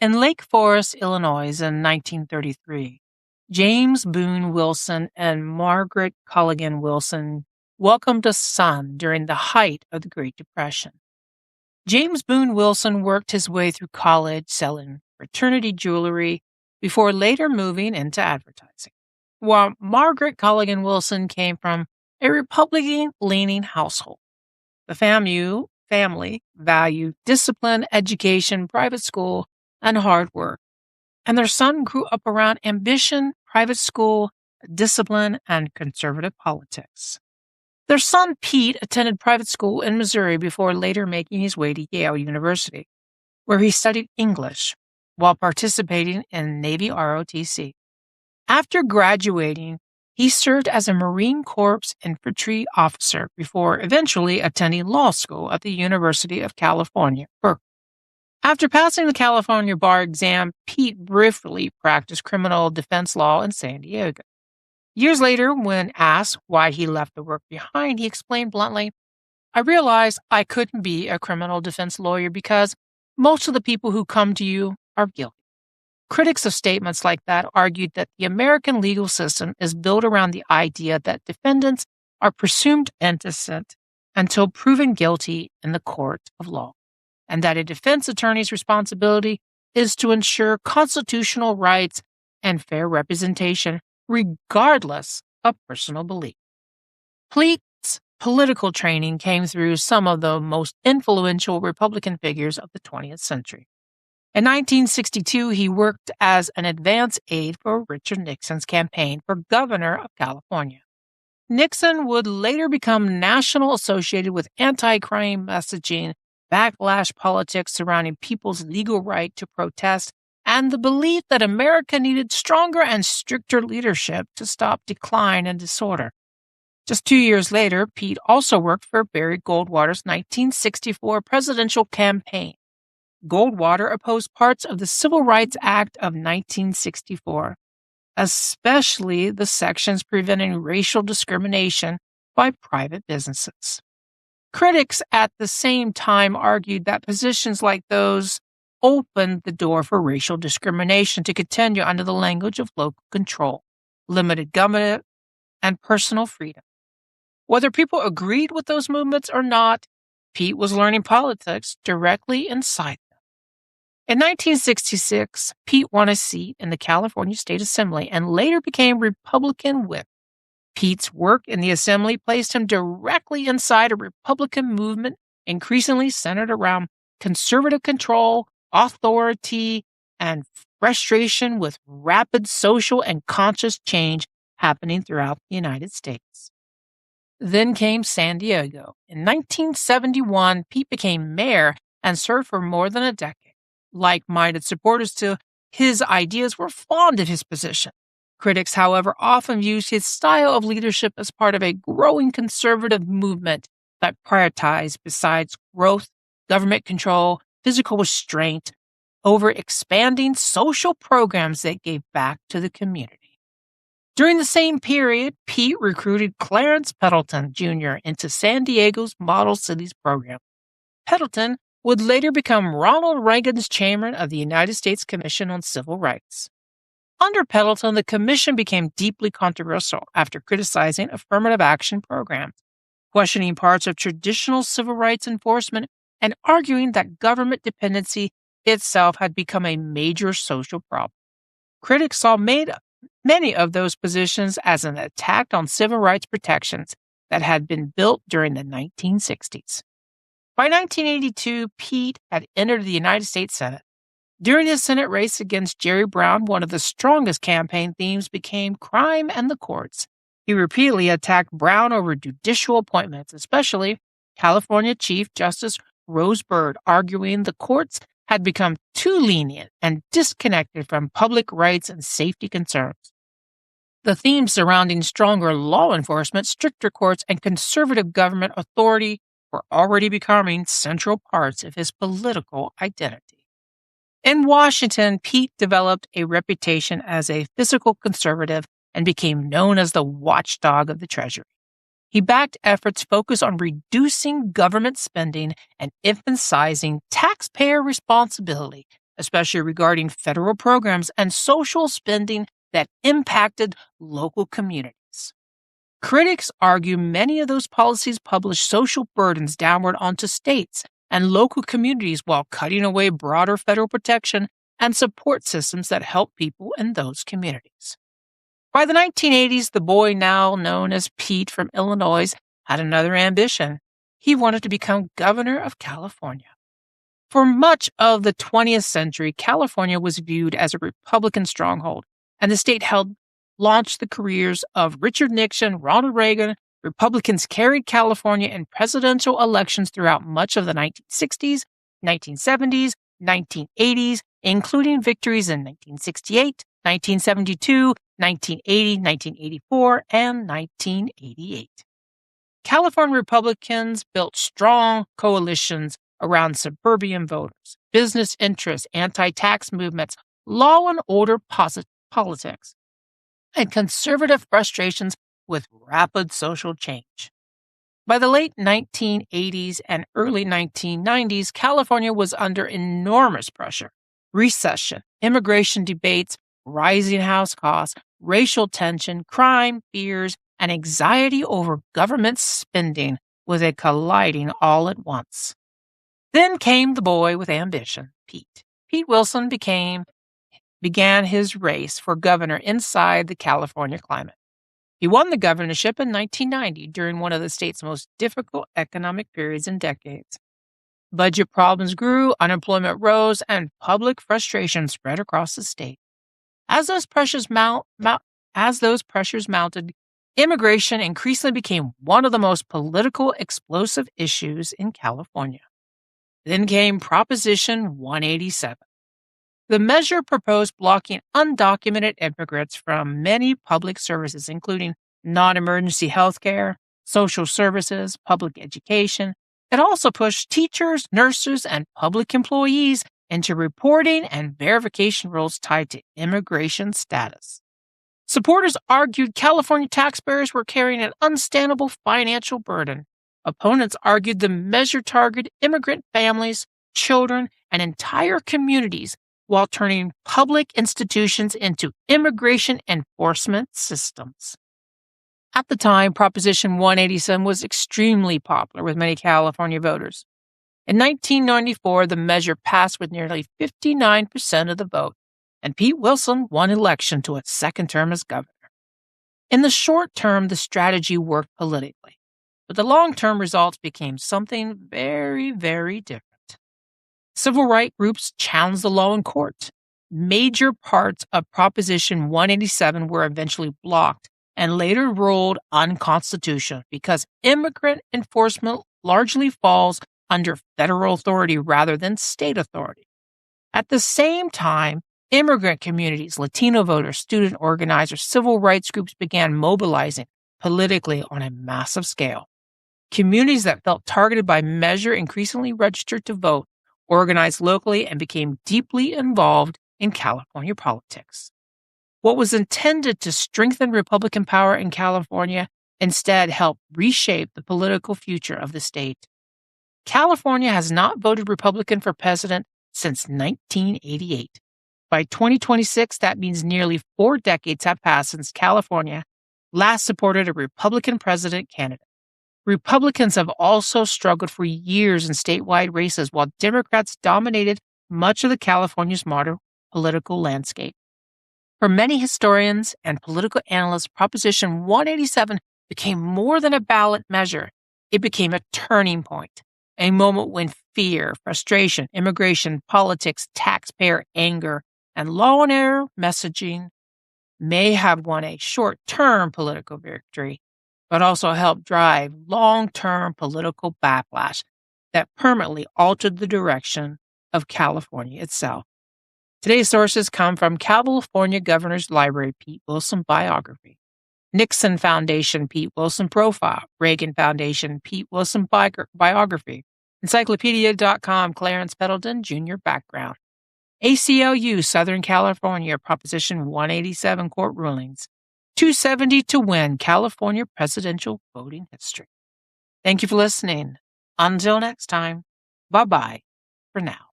In Lake Forest, Illinois in 1933, James Boone Wilson and Margaret Culligan Wilson welcomed a son during the height of the Great Depression. James Boone Wilson worked his way through college selling fraternity jewelry before later moving into advertising, while Margaret Culligan Wilson came from a Republican-leaning household. The family valued discipline, education, private school, and hard work, and their son grew up around ambition, private school, discipline, and conservative politics. Their son, Pete, attended private school in Missouri before later making his way to Yale University, where he studied English while participating in Navy ROTC. After graduating, he served as a Marine Corps infantry officer before eventually attending law school at the University of California, Berkeley. After passing the California bar exam, Pete briefly practiced criminal defense law in San Diego. Years later, when asked why he left the work behind, he explained bluntly, "I realized I couldn't be a criminal defense lawyer because most of the people who come to you are guilty." Critics of statements like that argued that the American legal system is built around the idea that defendants are presumed innocent until proven guilty in the court of law, and that a defense attorney's responsibility is to ensure constitutional rights and fair representation, regardless of personal belief. Pete's political training came through some of the most influential Republican figures of the 20th century. In 1962, he worked as an advance aide for Richard Nixon's campaign for governor of California. Nixon would later become national associated with anti-crime messaging, backlash politics surrounding people's legal right to protest, and the belief that America needed stronger and stricter leadership to stop decline and disorder. Just 2 years later, Pete also worked for Barry Goldwater's 1964 presidential campaign. Goldwater opposed parts of the Civil Rights Act of 1964, especially the sections preventing racial discrimination by private businesses. Critics at the same time argued that positions like those opened the door for racial discrimination to continue under the language of local control, limited government, and personal freedom. Whether people agreed with those movements or not, Pete was learning politics directly inside them. In 1966, Pete won a seat in the California State Assembly and later became Republican whip. Pete's work in the Assembly placed him directly inside a Republican movement increasingly centered around conservative control, authority, and frustration with rapid social and conscious change happening throughout the United States. Then came San Diego. In 1971, Pete became mayor and served for more than a decade. Like-minded supporters to his ideas were fond of his position. Critics, however, often used his style of leadership as part of a growing conservative movement that prioritized, besides growth, government control, physical restraint, over expanding social programs that gave back to the community. During the same period, Pete recruited Clarence Pendleton Jr. into San Diego's Model Cities program. Pendleton would later become Ronald Reagan's chairman of the United States Commission on Civil Rights. Under Pendleton, the commission became deeply controversial after criticizing affirmative action programs, questioning parts of traditional civil rights enforcement, and arguing that government dependency itself had become a major social problem. Critics saw many of those positions as an attack on civil rights protections that had been built during the 1960s. By 1982, Pete had entered the United States Senate. During his Senate race against Jerry Brown, one of the strongest campaign themes became crime and the courts. He repeatedly attacked Brown over judicial appointments, especially California Chief Justice Rose Byrd, arguing the courts had become too lenient and disconnected from public rights and safety concerns. The themes surrounding stronger law enforcement, stricter courts, and conservative government authority were already becoming central parts of his political identity. In Washington, Pete developed a reputation as a fiscal conservative and became known as the watchdog of the Treasury. He backed efforts focused on reducing government spending and emphasizing taxpayer responsibility, especially regarding federal programs and social spending that impacted local communities. Critics argue many of those policies published social burdens downward onto states and local communities while cutting away broader federal protection and support systems that help people in those communities. By the 1980s, the boy now known as Pete from Illinois had another ambition. He wanted to become governor of California. For much of the 20th century, California was viewed as a Republican stronghold, and the state launched the careers of Richard Nixon, Ronald Reagan. Republicans carried California in presidential elections throughout much of the 1960s, 1970s, 1980s, including victories in 1968, 1972, 1980, 1984, and 1988. California Republicans built strong coalitions around suburban voters, business interests, anti-tax movements, law and order politics, and conservative frustrations with rapid social change. By the late 1980s and early 1990s, California was under enormous pressure. Recession, immigration debates, rising house costs, racial tension, crime, fears, and anxiety over government spending was colliding all at once. Then came the boy with ambition, Pete. Pete Wilson began his race for governor inside the California climate. He won the governorship in 1990 during one of the state's most difficult economic periods in decades. Budget problems grew, unemployment rose, and public frustration spread across the state. As those pressures mounted, immigration increasingly became one of the most political explosive issues in California. Then came Proposition 187. The measure proposed blocking undocumented immigrants from many public services, including non-emergency health care, social services, public education. It also pushed teachers, nurses, and public employees into reporting and verification rules tied to immigration status. Supporters argued California taxpayers were carrying an unsustainable financial burden. Opponents argued the measure targeted immigrant families, children, and entire communities while turning public institutions into immigration enforcement systems. At the time, Proposition 187 was extremely popular with many California voters. In 1994, the measure passed with nearly 59% of the vote, and Pete Wilson won election to a second term as governor. In the short term, the strategy worked politically, but the long-term results became something very, very different. Civil rights groups challenged the law in court. Major parts of Proposition 187 were eventually blocked and later ruled unconstitutional because immigrant enforcement largely falls under federal authority rather than state authority. At the same time, immigrant communities, Latino voters, student organizers, civil rights groups began mobilizing politically on a massive scale. Communities that felt targeted by measure increasingly registered to vote, organized locally, and became deeply involved in California politics. What was intended to strengthen Republican power in California instead helped reshape the political future of the state. California has not voted Republican for president since 1988. By 2026, that means nearly 4 decades have passed since California last supported a Republican president candidate. Republicans have also struggled for years in statewide races while Democrats dominated much of the California's modern political landscape. For many historians and political analysts, Proposition 187 became more than a ballot measure. It became a turning point, a moment when fear, frustration, immigration, politics, taxpayer anger, and law and order messaging may have won a short-term political victory, but also helped drive long-term political backlash that permanently altered the direction of California itself. Today's sources come from California Governor's Library, Pete Wilson Biography, Nixon Foundation, Pete Wilson Profile, Reagan Foundation, Pete Wilson Biography, Encyclopedia.com, Clarence Pendleton, Jr. Background, ACLU, Southern California, Proposition 187 Court Rulings, 270 to win California presidential voting history. Thank you for listening. Until next time, bye-bye for now.